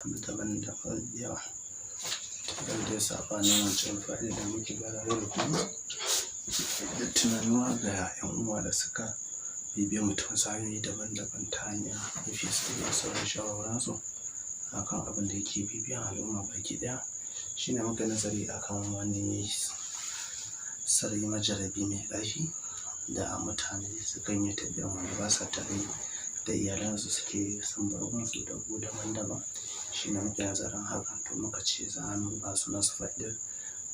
daban-daban da yawa. Tare da saɓanin wancan fa'ida da muke bayarwa da kuma da tunanuwa ga 'yan uwa da suka bibiye mu ta wasu hanyoyi daban-daban ta hanyar rufe su da sauran shawarwaransu akan abin da yake bibiyan al'umma baki ɗaya. Shine muka nazari akan wani sarari majarabi mai ƙarfi da mutane sukan yi tafiyan wanda ba sa tare da iyalansu suke son bargunsu da gu daban-daban. Shine muka yi nazarin hakan to muka ce za mu ba su nasu fa'idar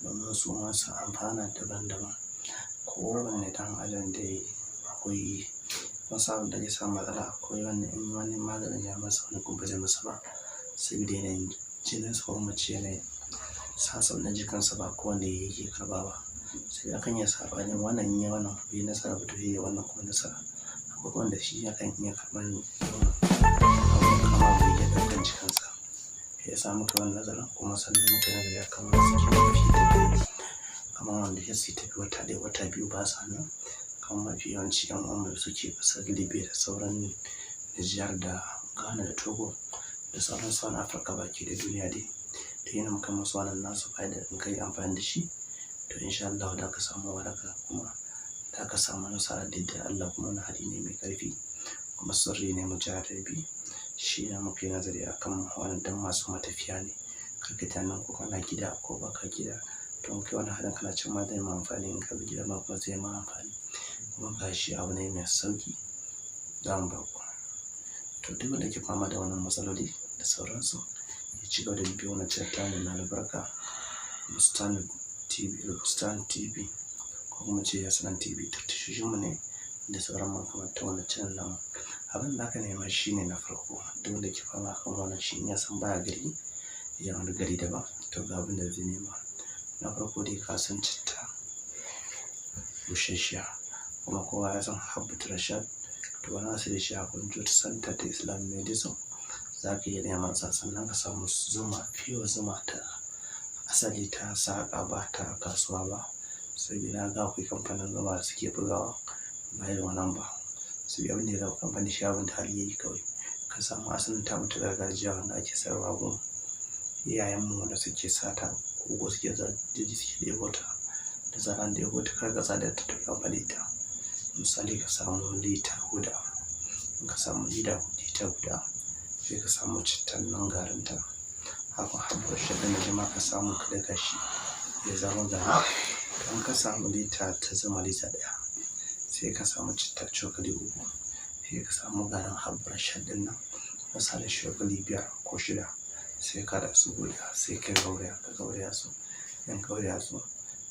domin su ma su amfana daban-daban. Kowane ɗan adam dai akwai wasu abin da zai samu matsala, akwai wani maganin ya masa wani kuma ba zai masa ba saboda yanayin jininsa ko kuma ce yanayin sassan na jikinsa ba kowane yake karɓa ba. Sai akan iya saɓanin wannan in yi wannan bai nasara ba to yayi wannan kuma nasara. Akwai wanda shi yakan iya karɓar abun kama bai iya ɗaukan cikinsa. Ya sa muka wani nazarin kuma sannan muka yi nazari akan wasu kifi tafiye kamar wanda ya su tafi wata ɗaya wata biyu ba sa nan kamar mafi yawanci 'yan uwanmu da suke ƙasar Libya da sauran Nijar da Ghana da Togo da sauran Afirka baki da duniya dai. To yana muka masu wannan nasu fa'ida in ka yi amfani da shi to insha Allah da ka samu waraka kuma da ka samu nasara da Allah kuma wani hali ne mai ƙarfi kuma sirri ne mujarabi. Shi ne muka yi nazari akan wannan dan masu matafiya ne karka tunanin ko kana gida ko baka gida to kai wani halin kana can ma zai ma amfani in ka bi gida ma kuma zai ma amfani kuma ga shi abu ne mai sauƙi za mu ba ku. To duk wanda ke fama da wannan matsaloli da sauransu ya ci gaba da bibiyo wannan channel na albarka Bustan TV ko kuma ce Yasnan TV ta tashoshinmu ne da sauran makamantan wannan channel namu. Abin da aka nema shi ne na farko duk wanda ke fama kan wannan shi ya san baya gari ya wani gari daban to ga abin da zai nema. Na farko dai ka san citta busasshiya kuma kowa ya san Habbat Rashad to wani asali shi a Kunjut Center ta Islamic Medicine za ka iya neman sa sannan ka samu zuma fiyo zuma ta asali ta saƙa ba ta kasuwa ba saboda ga akwai kamfanin zuma da suke bugawa bayan wannan ba sai abin da ya zama kamfani shi abin da hali yayi kawai ka samu asalin ta mutu gargajiya wanda ake sayarwa gun iyayenmu wanda suke sata ko suke zaji suke ɗebo ta da zaran da ya ta karkasa da ta tafi amfani ta. Misali ka samu lita guda in ka samu lita guda sai ka samu cittan nan garinta haka Habbat Rashad da jima ka samu ka daga shi ya zama gari. In ka samu lita ta zama lita ɗaya sai ka samu citta cokali 3 sai ka samu garin Habbat Rashad din nan misali cokali 5 ko 6 sai ka da su guda sai ka gauraya su in gauraya su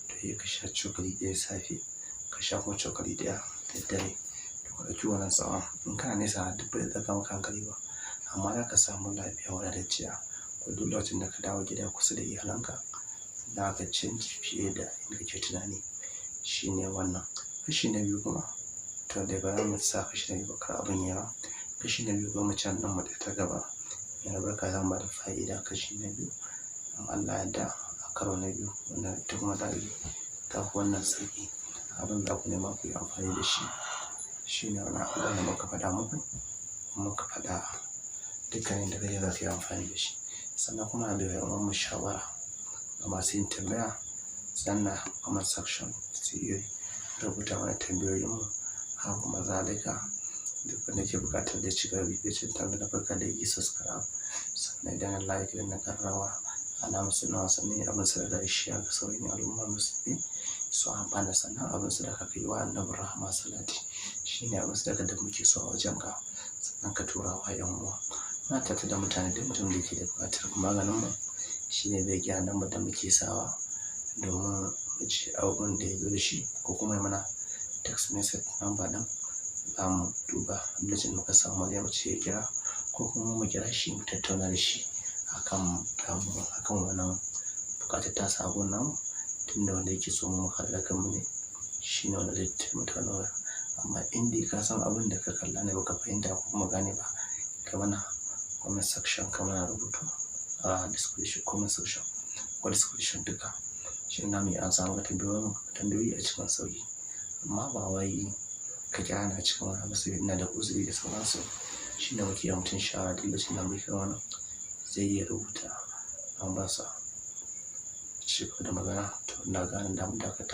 to sai ka sha cokali 1 safe ka sha kuma cokali 1 da dare to ka ɗauki wannan tsawon in kana nesa duk bai ɗaga maka hankali ba amma za ka samu lafiya wadatacciya ko duk lokacin da ka dawo gida kusa da iyalanka za ka canji fiye da inda kake tunani. Shi ne wannan kashi na biyu kuma to dai ba za mu sa kashi na biyu ba kar abin yawa. Kashi na biyu kuma can ɗin mu da ta gaba yana barka zan ba da fa'ida kashi na biyu in Allah ya yarda a karo na biyu wanda ita kuma ta yi ta wannan sauƙi abin da ku nema ku yi amfani da shi. Shi ne wannan abin da muka faɗa muku muka faɗa dukkanin da kai za ka yi amfani da shi sannan kuma da yawan mu shawara ga masu yin tambaya sannan comment section su yi rubuta mana tambayoyinmu haka kuma zalika duk wanda ke buƙatar da ci gaba bibiyar tambayar da farka da yi subscribe sannan idan like da na karrawa ana musu na wasanni abin su da shi ga sauran al'ummar musulmi su amfana sannan abin su da ka kai wa annabi rahama salati shine abin su da muke so a wajen ka sannan ka tura wa 'yan uwa. Na tattata da mutane duk mutum da ke da buƙatar maganin mu shine zai gyara lambar da muke sawa domin mu ci abubuwan da ya zo da shi ko kuma mana text message number ɗin za mu duba lokacin muka samu ya wuce ya kira ko kuma mu kira shi mu tattauna da shi akan wannan buƙatar ta sabon nan tunda wanda yake so mu kalla kan mu ne shine wanda zai taimaka mana amma in dai ka san abin da ka kalla ne baka fahimta ko kuma gane ba ka mana comment section ka mana rubutu a description comment section ko description duka shi na mai an samu tambayoyi a cikin sauki amma ba wai ka kira na cikin wani abu sai ina da uzuri da sauransu shi ne muke mutum shawara duk lokacin da muke wannan zai iya rubuta number sa. Ci gaba da magana to ina ganin da mu dakata.